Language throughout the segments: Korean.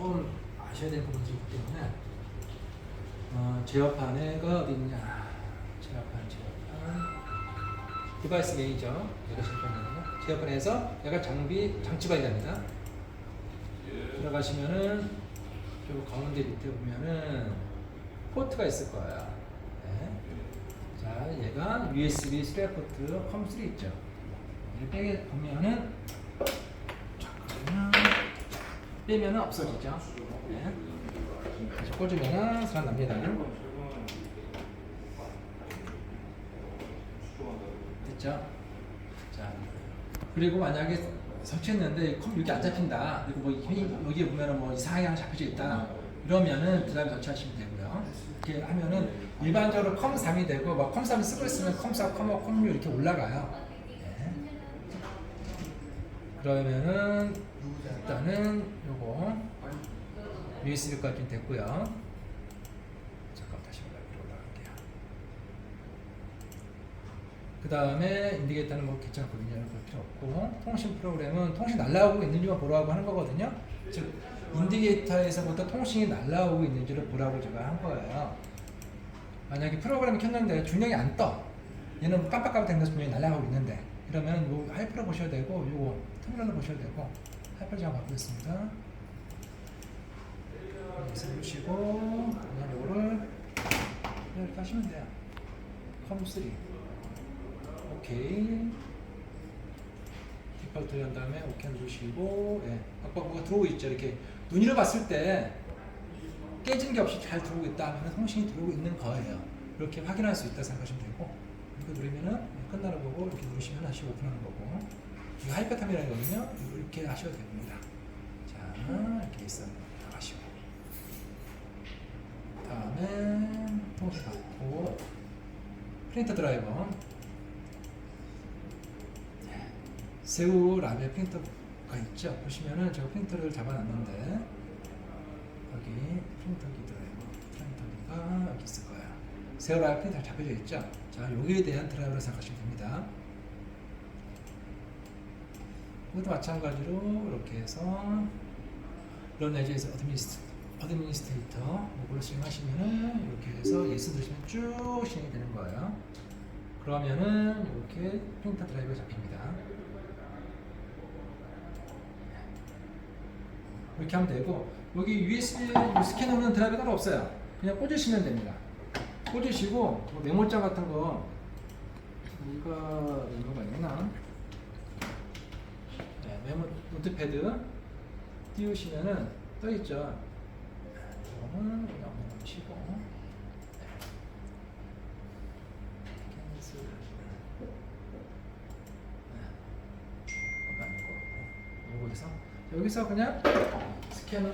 조금 아셔야 될 부분이 있기 때문에 제어판에가 어디 있냐. 제어판 디바이스 매니저 이러실 거거든요. 제어판에서 약간 장치 관리합니다. 들어가시면은 요 가운데 밑에 보면은 포트가 있을 거예요. 네. 자, 얘가 USB 3 포트 COM3 있죠. 얘를 빼게 보면은 잠깐만요. 빼면은 없어지죠. 네. 다시 꽂으면은 살아납니다. 됐죠? 자, 그리고 만약에 설치했는데 여기 안 잡힌다. 그리고 뭐 여기에 보면은 뭐 이상하게 하나 잡혀져 있다. 이러면은 드라이브 설치하시면 되고요. 이렇게 하면은 일반적으로 컴3이 되고 뭐 컴3 쓰고 있으면 컴4, 컴5, 컴6 이렇게 올라가요. 네. 그러면은 일단은 요거 USB까지 됐고요. 잠깐 다시 올라갈게요. 그 다음에 인디게이터는 뭐 괜찮거든요. 볼 필요 없고, 통신 프로그램은 통신 날라오고 있는지만 보라고 하는 거거든요. 즉 인디게이터에서부터 통신이 날라오고 있는지를 보라고 제가 한 거예요. 만약에 프로그램이 켰는데 중량이 안 떠, 얘는 깜빡깜빡대면서 중량이 날아가고 있는데, 이러면 요 하이퍼를 보셔야 되고, 요거 터미널을 보셔야 되고, 하이퍼를 제가 바꾸겠습니다. 여기서 보시고 그냥 요거를 이렇게 하시면 돼요. 컴3 오케이, 디폴트 한 다음에 오케이 누르시고, 예. 아까 뭐가 들어오고 있죠. 이렇게 눈으로 봤을 때 깨진 게 없이 잘 들어오고 있다 하면 통신이 들어오고 있는 거예요. 이렇게 확인할 수 있다 생각하시면 되고, 이거 누르면은 끝나는 거고, 이렇게 누르시면 다시 오픈하는 거고, 이거 하이퍼탐이라는 거거든요. 이렇게 하셔도 됩니다. 자, 이렇게 있어요. 나가시고, 다음에 통신 받고, 프린터 드라이버, 새우 라벨 프린터가 있죠. 보시면은 제가 프린터를 잡아놨는데, 여기 프린터기 드라이버, 프린터기가 여기 있을 거예요. 새우 라벨 프린터 잡혀져 있죠. 자, 여기에 대한 드라이버를 생각하시면 됩니다. 이것도 마찬가지로 이렇게 해서 런 에지에서 어드미니스트레이터 이걸 실행하시면은 이렇게 해서 예스 누르시면 쭉 실행이 되는 거예요. 그러면은 이렇게 프린터 드라이버가 잡힙니다. 이렇게 하면 되고, 여기 USB 스캐너는 드라이버 따로 없어요. 그냥 꽂으시면 됩니다. 꽂으시고 뭐 메모장 같은 거, 이거가 있나? 네, 메모 노트패드 띄우시면은 떠 있죠. 이거는 여기 한번 놓으시고, 캔슬, 요거에서 여기서 그냥 스캐너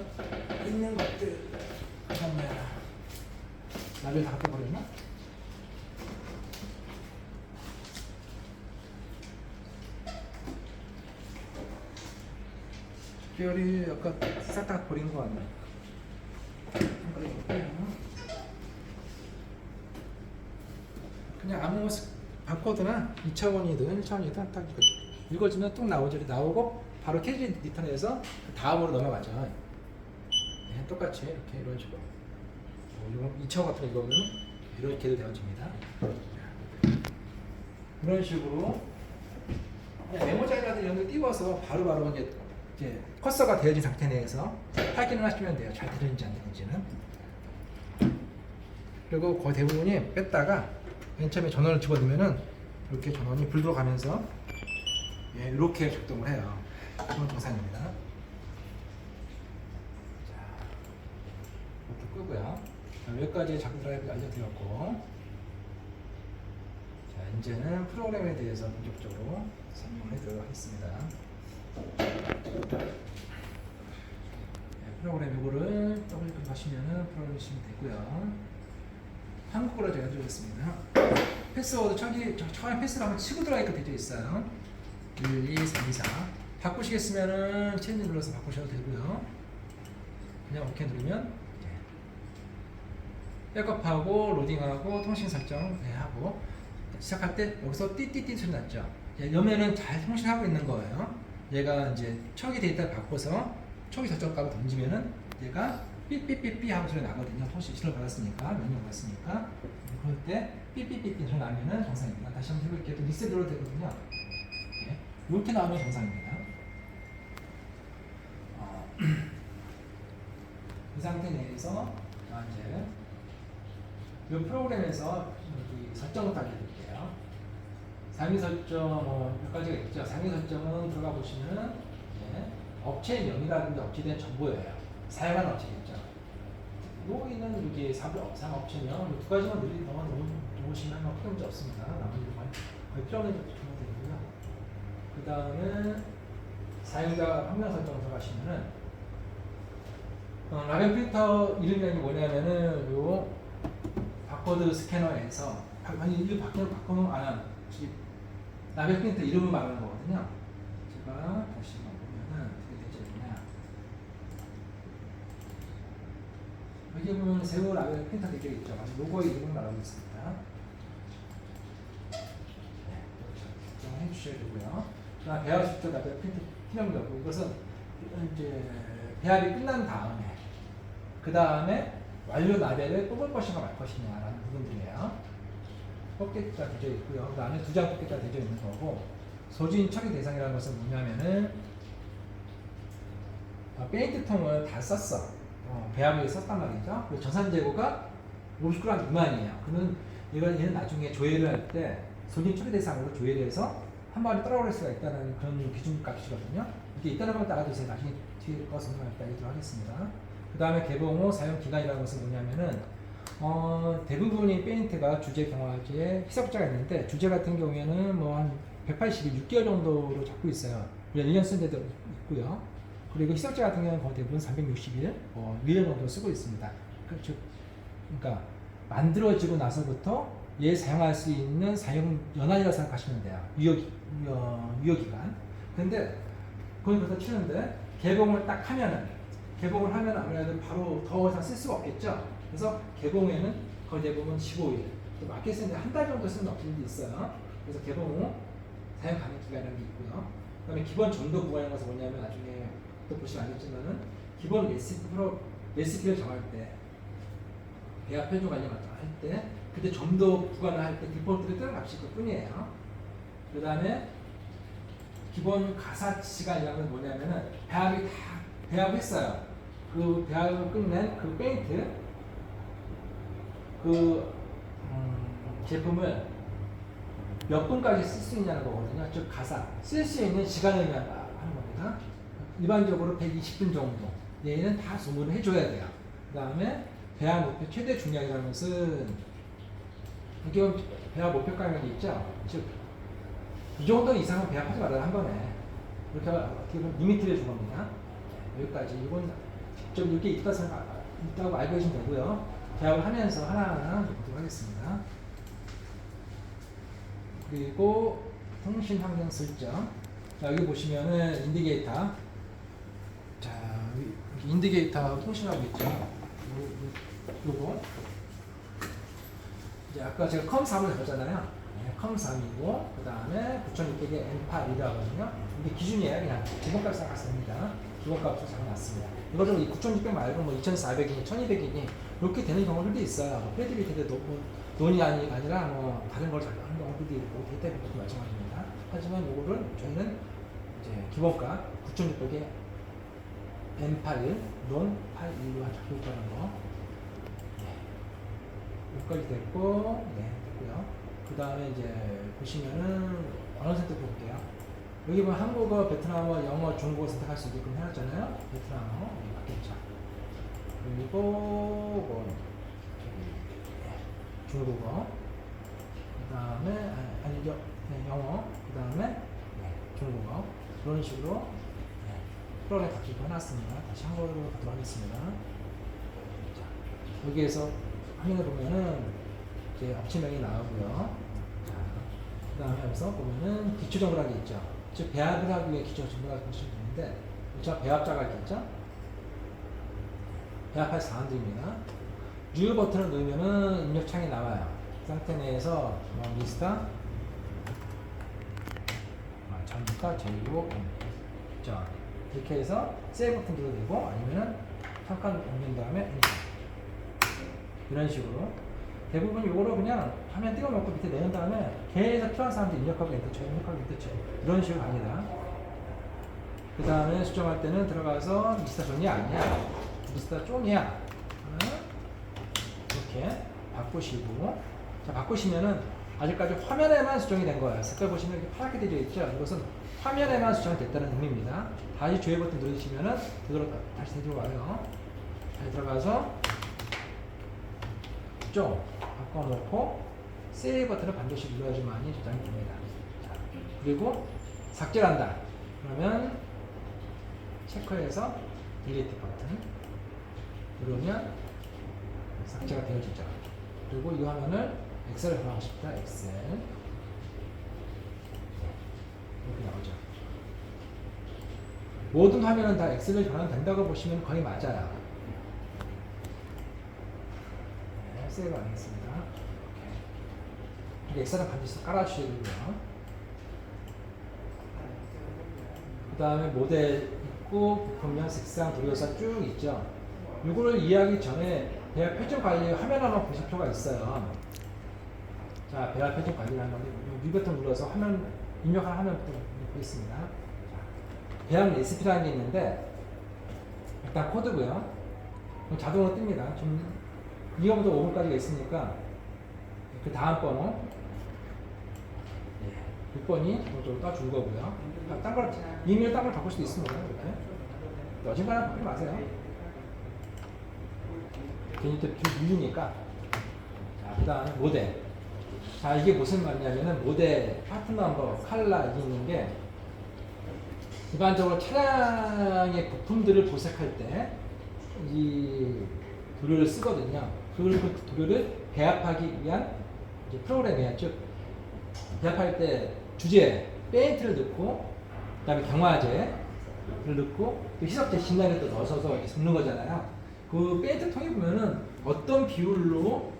있는 것들 잠깐만, 나를 다 바꿔버렸나? 특별히 아까 싹 다 버린 거 같네. 그냥 아무 바코드나 2차원이든 1차원이든 딱 읽어주면 뚝 나오죠. 나오고 바로 캐시 리턴해서 다음으로 넘어가죠. 네, 똑같이 이렇게 이런 식으로. 이건 2차원 같은 거 읽으면 이렇게도 되어집니다. 이런 식으로 그냥 메모장이라든지 이런 거 띄워서 바로바로 이제 커서가 되어진 상태 내에서 확인을 하시면 돼요. 잘 되는지 안 되는지는. 그리고 거의 대부분이 뺐다가 맨 처음에 전원을 집어넣으면은 이렇게 전원이 불 들어가면서, 예, 이렇게 작동을 해요. 그런 동상입니다. 자, 이것도 끄고요. 여기까지 작동 드라이브를 알려드렸고, 자, 이제는 프로그램에 대해서 본격적으로 설명을 해드리도록 하겠습니다. 네, 프로그램 이거를 더블 클릭하시면은 프로그램 쓰시면 되고요. 한국어로 제가 드리겠습니다. 패스워드 처음에 패스를 한번 치고 들어가니까 되어 있어요. 1, 2, 3, 2, 4. 바꾸시겠으면은 체인지 눌러서 바꾸셔도 되고요. 그냥 오케이 누르면 백업하고 로딩하고 통신 설정 하고, 시작할 때 여기서 띠띠띠 소리 났죠. 여면은 잘 통신하고 있는 거예요. 얘가 이제 초기 데이터를 바꿔서 초기 설정값을 던지면은 때가 삐삐삐삐 하고 소리 나거든요. 통신 신호를 받았으니까, 명령 받았으니까. 그럴 때 삐삐삐삐 소리 나면은 정상입니다. 다시 한번 해볼게요. 또 리셋으로 되거든요. 네. 이렇게 나오면 정상입니다. 이 상태 내에서 이제 이 프로그램에서 여기 설정을 알려드릴게요. 상위 설정 몇 가지가 있죠. 상위 설정은 들어가 보시면은 업체 명이라든지 업체된 정보예요. 사용하는 업체겠죠. 여기는 여기 상업체명 두 가지만 늘리 더 놓으시면 크게 문제 없습니다. 나머지 거의 필요 없는 정보들이고요. 그 다음에 사용자 환경 설정 들어가시면은 라벨 필터 이름이 뭐냐면은 요 바코드 스캐너에서 이 바코드 안한 라벨 필터 이름을 말하는 거거든요. 제가 다시 보면은 어떻게 되지 않냐. 여기 보면 새우 라벨 필터 되어 있죠. 로고의 이름을 말하고 있습니다. 네, 그렇죠. 해주셔야 되고요. 그다음 배합 수조 라벨 필터 필요하고 이것은 이제 배합이 끝난 다음에 그 다음에 완료 라벨을 뽑을 것인가 말 것이냐라는 부분들이에요. 뽑겠다 되어 있고요. 그 다음에 두 장 뽑겠다 되어 있는 거고 소진 처리 대상이라는 것은 뭐냐면은 페인트 통을 다 썼어. 배합을 썼단 말이죠. 그리고 전산 재고가 50g 미만이에요. 그러면 얘는 나중에 조회를 할 때 소진 처리 대상으로 조회를 해서 한 마리 떨어질 수가 있다는 그런 기준 값이거든요. 이게 있다는 걸 따라주세요. 나중에 뒤에 거 설명할 때 알려드리도록 하겠습니다. 그 다음에 개봉 후 사용 기간이라는 것은 뭐냐면은 대부분이 페인트가 주제 경화제에 희석자가 있는데 주제 같은 경우에는 뭐 한 180일 6개월 정도로 잡고 있어요. 1년 쓴 데도 있고요. 그리고 희석자 같은 경우는 거의 대부분 360일, 1년 정도 쓰고 있습니다. 그러니까 만들어지고 나서부터 얘 사용할 수 있는 사용 연한이라고 생각하시면 돼요. 유효기간. 근데 그건 그렇다 치는데 개봉을 딱 하면은 개봉을 하면 아무래도 바로 더 이상 쓸 수가 없겠죠. 그래서 개봉에는 거의 대부분 15일, 또 마켓에는 한 달 정도 쓰는 업체들도 있어요. 그래서 개봉 후 사용 가능 기간이라는 게 있고요. 그다음에 기본 점도 구간이라는 것은 뭐냐면 나중에 또 보시면 알겠지만은 기본 레시피를 정할 때 배합 편중 관련 할 때 그때 점도 구간을 할 때 디폴트로 뜨는 값이 그뿐이에요. 그다음에 기본 가사 시간이라는 건 뭐냐면은 배합이 다 배합했어요. 그 배합을 끝낸 그 페인트 제품을 몇 분까지 쓸 수 있냐는 거거든요. 즉 가사 쓸 수 있는 시간을 하는 겁니다. 일반적으로 120분 정도. 얘는 다 소문을 해줘야 돼요. 그 다음에 배합 목표 최대 중량이라는 것은 이게 배합 목표 가격이 있죠. 즉 이 정도 이상은 배합하지 말아요. 한 번에 이렇게 어떻게 보면 리미트를 준 겁니다. 여기까지. 이건 직접 이렇게 있다고 알고 계시면 되고요. 배합을 하면서 하나하나 보도록 하겠습니다. 그리고 통신 환경 설정. 자, 여기 보시면은 인디게이터. 자, 인디게이터하고 통신하고 있죠. 요거. 이제 아까 제가 컴3을 잡았잖아요. 컴3이고, 그 다음에 9600의 M8이라고 하거든요. 이게 기준이에요. 그냥 기본값 생각했습니다. 기본값으로 잡아놨습니다. 이거를 9600 말고 뭐 2400이니 1200이니 이렇게 되는 경우들도 있어요. 크레디비티도 논이 아니라 뭐 다른 걸 작성하는 경우들도 있고 데이터 비트도 마찬가지입니다. 하지만 이거를 저희는 이제 기본값 9600의 M81 논 81로 잡고 있다는 거. 여기까지 됐고, 됐고요. 그 다음에 이제 보시면은 언어 선택 볼게요. 여기 보면 한국어, 베트남어, 영어, 중국어 선택할 수 있게끔 해놨잖아요. 베트남어 여기 바뀌었죠. 그리고 뭐 중국어, 그 다음에 아니죠, 영어, 그 다음에 중국어 그런 식으로 프로그램 바뀌고 해놨습니다. 다시 한국어로 가도록 하겠습니다. 자, 여기에서 화면을 보면은 이제 업체명이 나오고요. 자, 그 다음에 여기서 보면은 기초정보라는 게 있죠. 즉 배합을 하기 위해 기초정보라고 보시면 되는데, 저 배합자가 있겠죠. 배합할 사항들입니다. 뉴 버튼을 누르면은 입력창이 나와요. 그 상태 내에서 리스타 전부가 제이고 자, 이렇게 해서 세이브 버튼 눌러도 되고 아니면은 잠깐 옮긴 다음에 이런 식으로 대부분 이거로 그냥 화면 띄워놓고 밑에 내는 다음에 계속 필요한 사람들 입력하고 엔터 쳐, 입력하고 엔터 쳐 이런 식으로 갑니다. 그 다음에 수정할 때는 들어가서 미스터 존이 아니야, 미스터 존이야. 이렇게 바꾸시고, 자 바꾸시면은 아직까지 화면에만 수정이 된 거예요. 색깔 보시면 이렇게 파랗게 되어 있죠. 이것은 화면에만 수정이 됐다는 의미입니다. 다시 조회 버튼 누르시면은 다시 들어와요. 다시 들어가서 좀 바꿔놓고 세이브 버튼을 반드시 눌러야지만이 저장이 됩니다. 자, 그리고 삭제를 한다. 그러면 체크해서 딜리트 버튼 누르면 삭제가 되어지죠. 그리고 이 화면을 엑셀을 변하고 싶다. 엑셀 이렇게 나오죠. 모든 화면은 다 엑셀을 변환된다고 보시면 거의 맞아요. 네, 세이브 안 하겠습니다. 엑셀은 반드시 깔아주시고요. 그 다음에 모델 있고 부품명, 색상, 도료사 쭉 있죠. 이거를 이해하기 전에 배열 표준 관리 화면 한번 보실 필요가 있어요. 자, 배열 표준 관리라는 건데 위 버튼 눌러서 화면 입력하는 화면부터 보겠습니다. 배열 레시피라는 게 있는데 일단 코드고요. 자동으로 뜹니다. 좀 2번부터 5번까지가 있으니까 그 다음 번호 6번이 저쪽으로 따준 거고요. 딴 걸, 이메일 딴 걸 바꿀 수도 있습니다. 이렇게. 어딘가나 바꾸지 마세요. 괜히 또 밀리니까. 자, 그 다음에 모델. 자, 이게 무슨 말이냐면은 모델, 파트 넘버, 컬러 이게 있는 게 일반적으로 차량의 부품들을 도색할 때 이 도료를 쓰거든요. 그 도료를 배합하기 위한 이제 프로그램이에요. 즉, 배합할 때 주제, 페인트를 넣고, 그 다음에 경화제를 넣고, 또 희석제, 진단을 또 넣어서 이렇게 섞는 거잖아요. 그 페인트 통에 보면은 어떤 비율로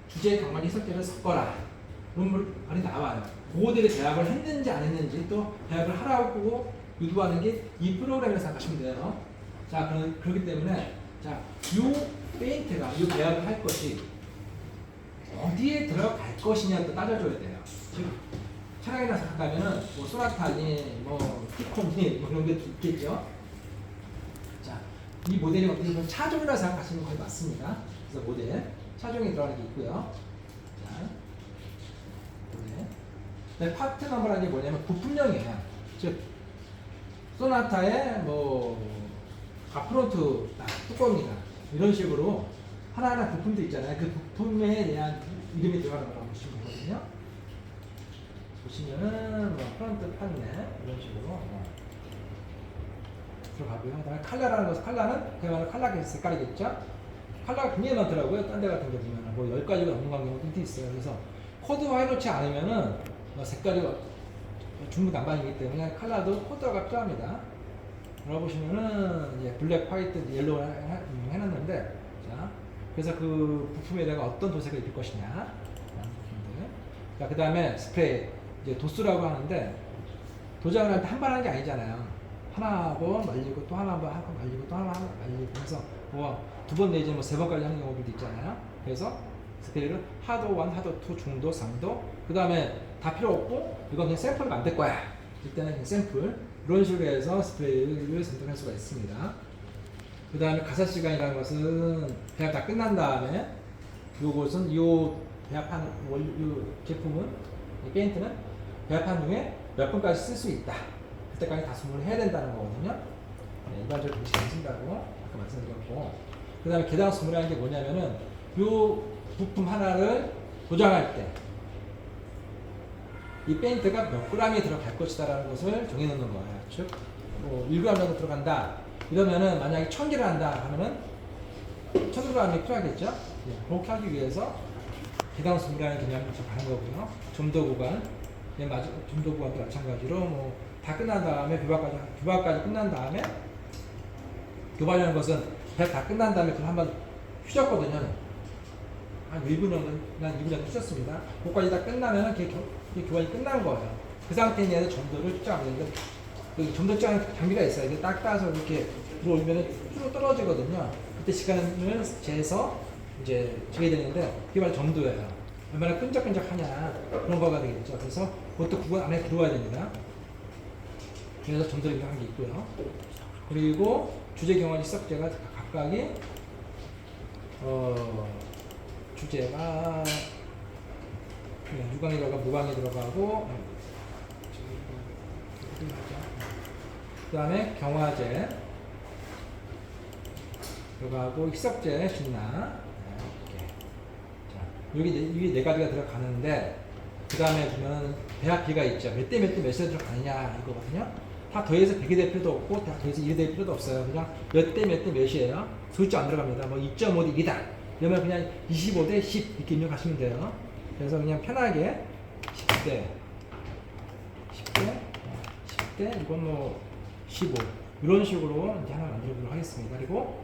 주제, 경화제, 희석제를 섞어라. 그런 말이 나와요. 그거들이 배합을 했는지 안 했는지 또 배합을 하라고 유도하는 게 이 프로그램을 생각하시면 돼요. 자, 그렇기 때문에, 자, 요 페인트가, 요 배합을 할 것이 어디에 들어갈 것이냐 또 따져줘야 돼요. 즉, 차량이나 생각하면은 뭐 소나타니, 뭐 피콘니 뭐 이런 게 있겠죠. 자, 이 모델이 어떻게 보면 차종이라 생각하시는 거에 맞습니다. 그래서 모델 차종이 들어가는 게 있고요. 자, 모델. 파트 넘버라는 게 뭐냐면 부품명이에요. 즉, 소나타의 뭐 앞프론트 뚜껑이다 이런 식으로 하나하나 부품도 있잖아요. 그 부품에 대한 이름이 들어가는 거라고 보시면 되거든요. 보시면은 뭐 프론트 판넬 이런 식으로 들어가고요. 그다음에 컬러라는 것은 컬러는 그야말로 컬러 색깔이겠죠. 컬러가 굉장히 많더라고요. 딴 데 같은 데 보면 뭐 10가지가 넘는 경우도 있어요. 그래서 코드화 해놓지 않으면은 뭐 색깔이 중국 난방이기 때문에 컬러도 코드화가 필요합니다. 들어보시면은 이제 블랙, 화이트, 옐로우 해놨는데, 자, 그래서 그 부품에다가 어떤 도색을 입힐 것이냐, 부품들. 자, 그 다음에 스프레이, 이제 도수라고 하는데 도장을 할 때 한 번 하는 게 아니잖아요. 하나 하고 말리고 또 하나 한번 하고 말리고 또 하나 말리고 해서 뭐 2번 내지 뭐 3번까지 하는 경우도 있잖아요. 그래서 스프레이를 하도 1, 하도 2, 중도, 3도, 그 다음에 다 필요 없고 이건 그냥 샘플을 만들 거야. 이때는 그냥 샘플 이런 식으로 해서 스프레이를 선택할 수가 있습니다. 그 다음에 가사 시간이라는 것은 배합 다 끝난 다음에 요것은 이 배합한 요 제품은 이 페인트는 배합한 중에 몇 분까지 쓸 수 있다. 그때까지 다 소모를 해야 된다는 거거든요. 네, 일반적으로 그렇게 안 쓴다고 아까 말씀드렸고, 그 다음에 개당 소모라는 게 뭐냐면은 요 부품 하나를 도장할 때 이 페인트가 몇 g이 들어갈 것이다라는 것을 정해놓는 거예요. 즉, 뭐 1g 정도 들어간다. 이러면은 만약에 1000개를 한다 하면은 1000g이 필요하겠죠. 예, 그렇게 하기 위해서 개당 소모라는 개념을 가는 거고요. 점도 구간, 예, 점도 구간도 마찬가지로 뭐 다 끝난 다음에 교박까지 끝난 다음에 교박이라는 것은 배합 다 끝난 다음에 그걸 한번 휘졌거든요. 한 1분 정도, 난 2분 정도 휘졌습니다. 그거까지 다 끝나면 그게 교환이 끝난 거예요. 그 상태에 대해서 점도를 측정하면 되는데, 점도 측정 장비가 있어요. 이게 딱 따서 이렇게 들어올리면 쭉 떨어지거든요. 그때 시간을 재서 이제 재야 되는데 그게 바로 점도예요. 얼마나 끈적끈적하냐 그런 거가 되겠죠. 그래서 그것도 구간 안에 들어와야 됩니다. 그래서 점도를 입력한 게 있고요. 그리고 주제, 경화지, 시석제가 각각이 주제가 유광이 들어가고 무광이 들어가고 그 다음에 경화제 들어가고 희석제 신나 여기 네 가지가 들어가는데 그 다음에 보면 배합비가 있죠. 몇 대 몇 대 몇에 들어가느냐 이거거든요. 다 더해서 100이 될 필요도 없고 다 더해서 1이 될 필요도 없어요. 그냥 몇 대 몇 대 몇이에요. 숫자 안 들어갑니다. 뭐 2.5대 2다 이러면 그냥 25대 10 이렇게 입력하시면 돼요. 그래서 그냥 편하게 10대 10대 이건 뭐 15 이런 식으로 이제 하나 만들어 보도록 하겠습니다. 그리고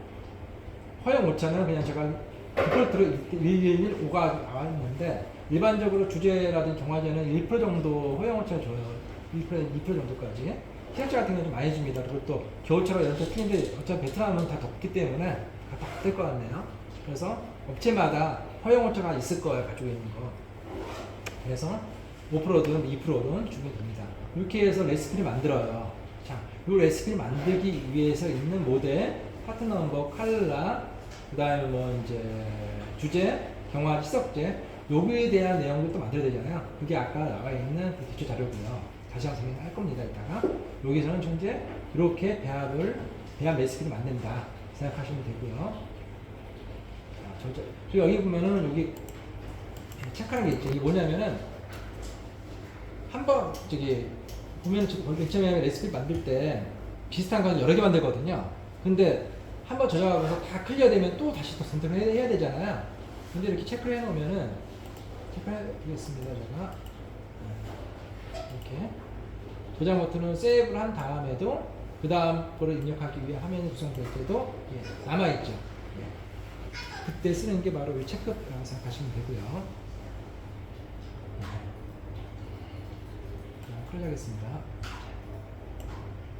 허용 오차는 그냥 제가 디폴트로 1115가 나와 있는데 일반적으로 주제라든지 경화제는 1% 정도 허용 오차를 줘요. 1% 2% 정도까지. 희석제 같은 경우는 좀 많이 줍니다. 그리고 또 겨울철과 여름철 틀린데 어차피 베트남은 다 덥기 때문에 다 될 것 같네요. 그래서 업체마다 허용 오차가 있을 거예요. 가지고 있는 거. 그래서 5%든 2%든 주면 됩니다. 이렇게 해서 레시피를 만들어요. 자, 이 레시피를 만들기 위해서 있는 모델, 파트 넘버, 칼라, 그 다음에 뭐 이제 주제, 경화, 시석제, 여기에 대한 내용도 또 만들어야 되잖아요. 그게 아까 나와 있는 그 기초 자료고요. 다시 한번 설명할 겁니다. 이따가 여기서는 현재 이렇게 배합 레시피를 만든다 생각하시면 되고요. 자, 여기 보면은 여기 체크하는 게 있죠. 이게 뭐냐면은 한번 보면 맨 처음에 레시피 만들 때 비슷한 건 여러 개 만들거든요. 근데 한번 저장하고서 다 클리어되면 또 다시 또 선택을 해야 되잖아요. 근데 이렇게 체크를 해놓으면은 체크해드리겠습니다. 제가 이렇게 저장 버튼을 세이브를 한 다음에도 그 다음 거를 입력하기 위해 화면이 구성될 때도 남아있죠. 그때 쓰는 게 바로 이 체크라고 생각하시면 되고요. 클릭하겠습니다.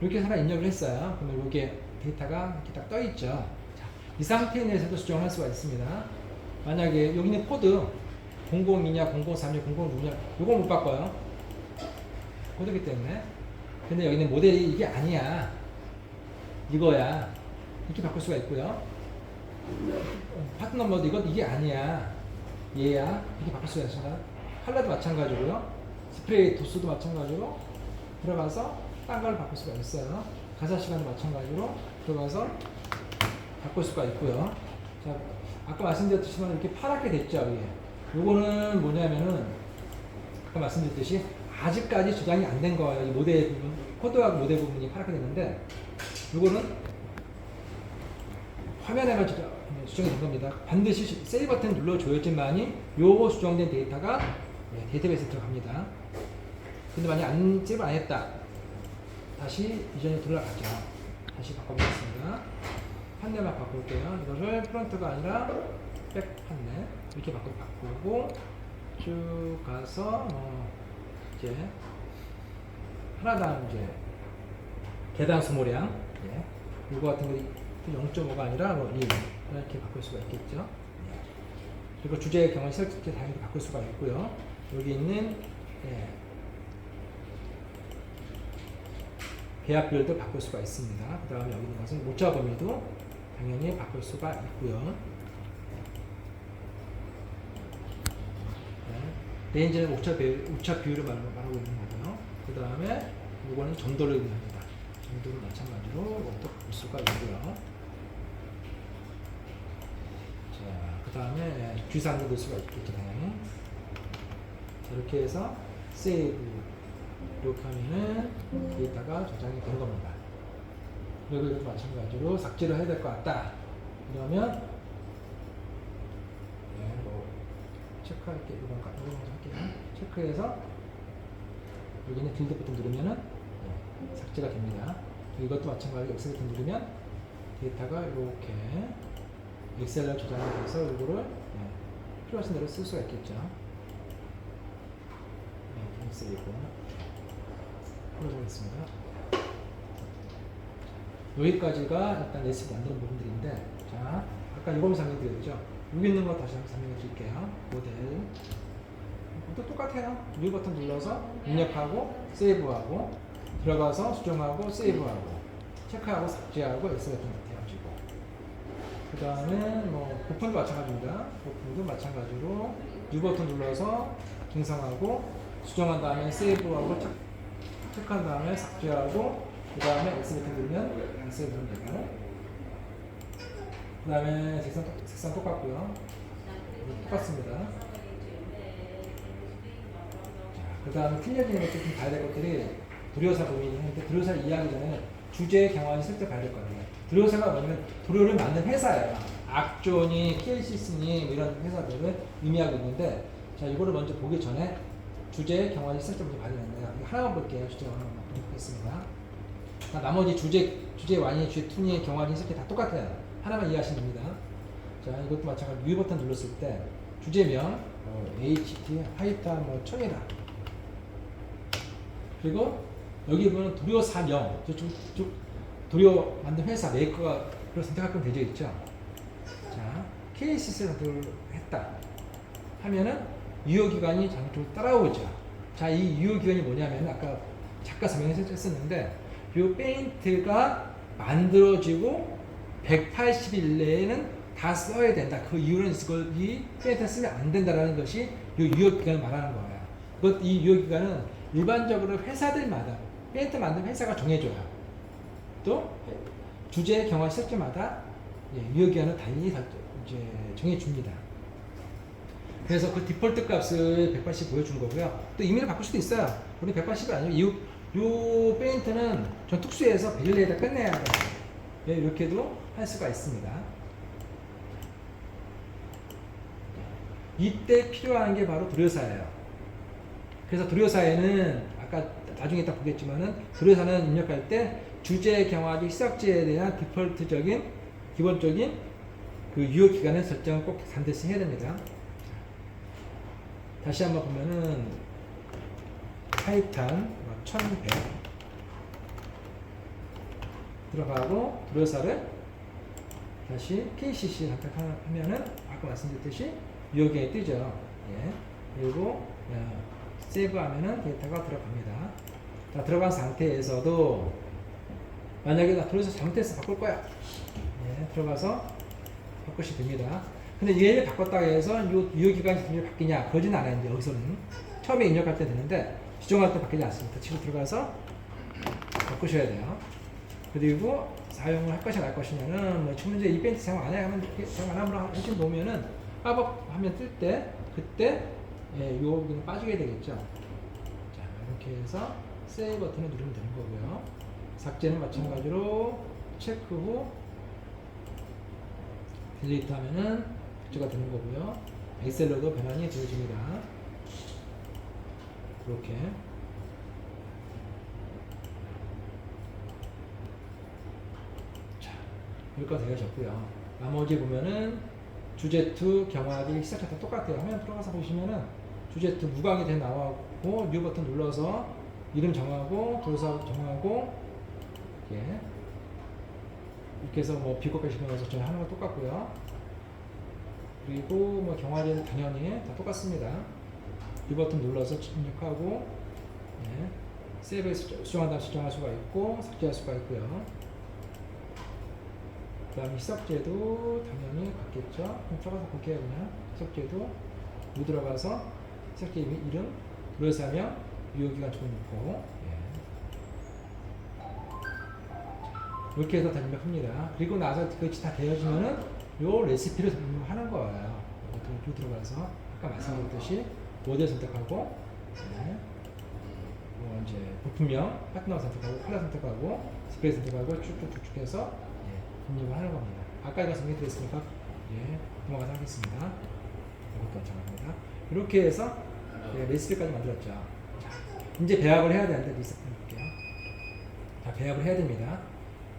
이렇게 하나 입력을 했어요. 그러면 이게 데이터가 이렇게 딱 떠있죠. 자, 이 상태 내에서도 수정할 수가 있습니다. 만약에 여기 있는 코드 002냐, 003냐, 006냐 이거 못 바꿔요. 코드기 때문에. 근데 여기 있는 모델이 이게 아니야. 이거야. 이렇게 바꿀 수가 있고요. 파트 넘버도 이게 아니야. 얘야. 이렇게 바꿀 수가 있습니다. 컬러도 마찬가지고요. 스프레이 도수도 마찬가지로 들어가서 딴 걸 바꿀 수가 있어요. 가사 시간도 마찬가지로 들어가서 바꿀 수가 있고요. 자, 아까 말씀드렸듯이 이렇게 파랗게 됐죠. 이게. 요거는 뭐냐면은 아까 말씀드렸듯이 아직까지 저장이 안 된 거예요. 이 모델 부분, 코드하고 모델 부분이 파랗게 됐는데 요거는 화면에만 수정이 된 겁니다. 반드시 세이브 버튼 눌러줘야지만이 요 수정된 데이터가 데이터베이스에 들어갑니다. 근데 만약 세이브 안 했다. 다시 이전에 돌아가죠. 다시 바꿔보겠습니다. 판넬만 바꿀게요. 이거를 프론트가 아니라 백 판넬 이렇게 바꾸고 쭉 가서 이제 하나당 이제 계단 수모량 이거 같은 거 0.5가 아니라 1 이렇게 바꿀 수가 있겠죠. 그리고 주제의 경우 설득제 당연히 바꿀 수가 있고요. 여기 있는 배합별도 바꿀 수가 있습니다. 그 다음에 여기 있는 것은 오차 범위도 당연히 바꿀 수가 있고요. 레인지는 오차 비율을 말하고 있는 거고요. 그 다음에 이거는 점도를 의미합니다. 점도를 마찬가지로 이것도 바꿀 수가 있고요. 자, 그 다음에 귀산도 넣을 수가 있겠죠, 당연히. 자, 이렇게 해서 세이브 이렇게 하면은 데이터가 저장이 된 겁니다. 그리고 이것도 마찬가지로 삭제를 해야 될 것 같다. 그러면 체크할게. 이건 먼저 할게요. 체크해서 여기는 딜드 버튼 누르면은 삭제가 됩니다. 이것도 마찬가지로 엑셀 버튼 누르면 데이터가 이렇게 엑셀로 저장이 돼서 이거를 필요하신 대로 쓸 수가 있겠죠. 엑셀이고. 보겠습니다. 여기까지가 일단 레시피 만드는 부분들인데, 자, 아까 이거 설명드렸죠. 여기 있는 거 다시 한번 설명해 드릴게요. 모델. 또 똑같아요. 뉴 버튼 눌러서 입력하고, 세이브하고, 들어가서 수정하고, 세이브하고, 체크하고, 삭제하고, 엑셀 버튼 해가지고. 그 다음에 뭐, 부품도 마찬가지입니다. 부품도 마찬가지로, 뉴 버튼 눌러서 생성하고, 수정한 다음에 세이브하고, 체크한 다음에 삭제하고, 그 다음에 엑셀 버튼 누르면 엑셀 버튼 되고, 그 다음에 색상 똑같고요. 똑같습니다. 그 다음에 틀려지는 것들 좀 봐야 될 것들이 도료사 부분이 있는데, 도료사를 이해하기 전에 주제 경화를 쓸 때 봐야 될 거예요. 도료사가 뭐냐면 도료를 만든 회사예요. 악존이, KCC니 뭐 이런 회사들을 의미하고 있는데, 자, 이거를 먼저 보기 전에 주제 경화를 쓸 때 먼저 봐야 되는데요. 이거 하나만 볼게요. 주제 하나만 보겠습니다. 나머지 주제 1이, 주제 2니 경화를 쓸 때 다 똑같아요. 하나만 이해하시면 됩니다. 자, 이것도 마찬가지로 U 버튼 눌렀을 때 주제명 HT 하이타 뭐 청이라, 그리고 여기 보면 도료사명, 도료 만든 회사 메이커가 그걸 선택할 건 되어 있죠. 자, KCC를 했다 하면은 유효기간이 장쪽으로 따라오죠. 자, 이 유효기간이 뭐냐면 아까 작가 설명했었는데, 이 페인트가 만들어지고 180일 내에는 다 써야 된다. 그 이유는 이 페인트 쓰면 안 된다라는 것이 이 유효기간을 말하는 거예요. 이 유효기간은 일반적으로 회사들마다 페인트 만든 회사가 정해줘요. 또 주제 경화 실제마다 유효기간을 달리 이제 정해줍니다. 그래서 그 디폴트 값을 180 보여준 거고요. 또 임의로 바꿀 수도 있어요. 우리 180이 아니고 이 페인트는 좀 특수해서 100일내에다 끝내야 돼요. 이렇게도 할 수가 있습니다. 이때 필요한 게 바로 도료사예요. 그래서 도료사에는 아까 나중에 딱 보겠지만은, 도료사는 입력할 때 주제 경화기 시작지에 대한 디폴트적인 기본적인 그 유효 기간을 설정을 꼭 반드시 해야 됩니다. 다시 한번 보면은 타이탄 1100 들어가고, 도료사를 다시 KCC 선택하면은 아까 말씀드렸듯이 유효기간이 뜨죠. 예. 그리고 세이브하면은 데이터가 들어갑니다. 자, 들어간 상태에서도 만약에 나 도료사 잘못해서 바꿀 거야. 예. 들어가서 바꾸시면 됩니다. 근데 얘를 바꿨다고 해서 유효기간이 바뀌냐? 그러진 않아요. 이제 여기서는 처음에 입력할 때 되는데 지정할 때 바뀌지 않습니다. 지금 들어가서 바꾸셔야 돼요. 그리고 사용을 할 것이냐 말 것이냐는 뭐 문제 이벤트 사용 안 해 하면 사용 안 하면 해준 놓으면은 팝업 화면 뜰 때 그때 요기는 빠지게 되겠죠. 자, 이렇게 해서 세이브 버튼을 누르면 되는 거고요. 삭제는 마찬가지로 체크 후 딜리트 하면은 삭제가 되는 거고요. 엑셀로도 변환이 되어집니다. 이렇게. 자, 여기까지 되어졌고요. 나머지 보면은 주제2 경화기 시작할 때 똑같아요. 화면 들어가서 보시면은 주제2 무광이 돼 나와고, 뉴 버튼 눌러서 이름 정하고, 도료사 정하고, 예. 이렇게 해서 뭐 비교 빼시면서 저희 하는 거 똑같고요. 그리고 뭐 경화기는 당연히 다 똑같습니다. 이 버튼 눌러서 입력하고, 예. 세이브에서 수정한 다음 수정할 수가 있고, 삭제할 수가 있고요. 그 다음에 희석제도 당연히 같겠죠. 그럼 들어가서 볼게요. 그냥 희석제도 무 들어가서 희석제 이름, 도료사명, 유효기간 조금 넣고, 예. 이렇게 해서 다 입력합니다. 그리고 나서 그것이 다 되어지면은 요 레시피를 하는 거예요. 요 들어가서 아까 말씀드렸듯이 모델 선택하고, 예. 뭐 이제 부품명, 파트너 선택하고, 컬러 선택하고, 스프레이 선택하고 쭉쭉쭉 해서 입력을 하는 겁니다. 아까 이거 설명드렸으니까 예, 넘어가서 하겠습니다. 이것도 마찬가지입니다. 이렇게 해서 레시피까지 만들었죠. 자, 이제 배합을 해야 되는데 리셋 해볼게요. 자, 배합을 해야 됩니다.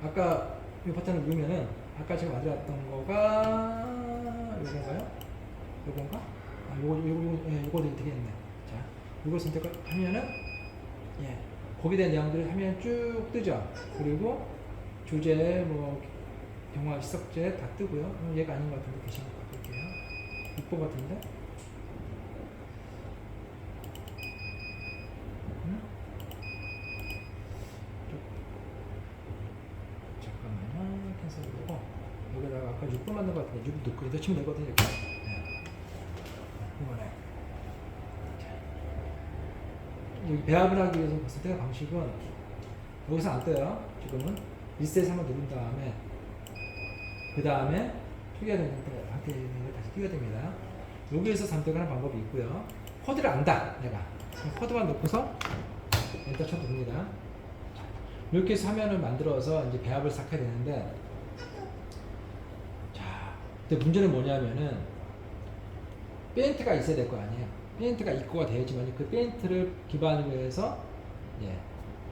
아까 이 버튼을 누르면은 아까 제가 만들었던 거가 요건가요? 요건가? 아, 요거 되겠네. 자, 요걸 선택하면은 예, 거기에 대한 내용들을 하면 쭉 뜨죠. 그리고 주제, 뭐 경화 시석제 다 뜨고요. 얘가 아닌 것 같은데 다시 한번 바꿀게요. 6번 같은데? 응? 잠깐만요. 캔슬하고 여기다가 아까 6번 만든 것 같은데 6 넣고 넣으면 되거든요. 이렇게. 네. 이번에 여기 배합을 하기 위해서 봤을 때 방식은 여기서 안 떠요. 지금은 리셋 한번 누른 다음에 그 다음에 투기하는 상태를 다시 띄워야 됩니다. 여기에서 선택을 하는 방법이 있고요. 코드를 안다 내가 그럼 코드만 넣고서 엔터 쳐 둡니다. 이렇게 해서 화면을 만들어서 이제 배합을 시작해야 되는데, 자, 근데 문제는 뭐냐면은 페인트가 있어야 될 거 아니에요. 페인트가 입고가 되어야지만 그 페인트를 기반으로 해서 예,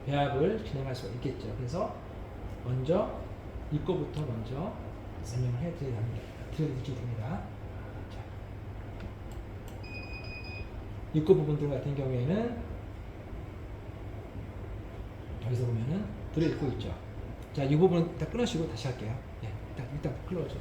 배합을 진행할 수가 있겠죠. 그래서 먼저 입고부터 먼저 설명을 해드려야 됩니다. 자, 입고 부분들 같은 경우에는 여기서 보면은 들어있고 있죠. 자, 이 부분은 일단 끊으시고 다시 할게요. 예, 일단 클로즈.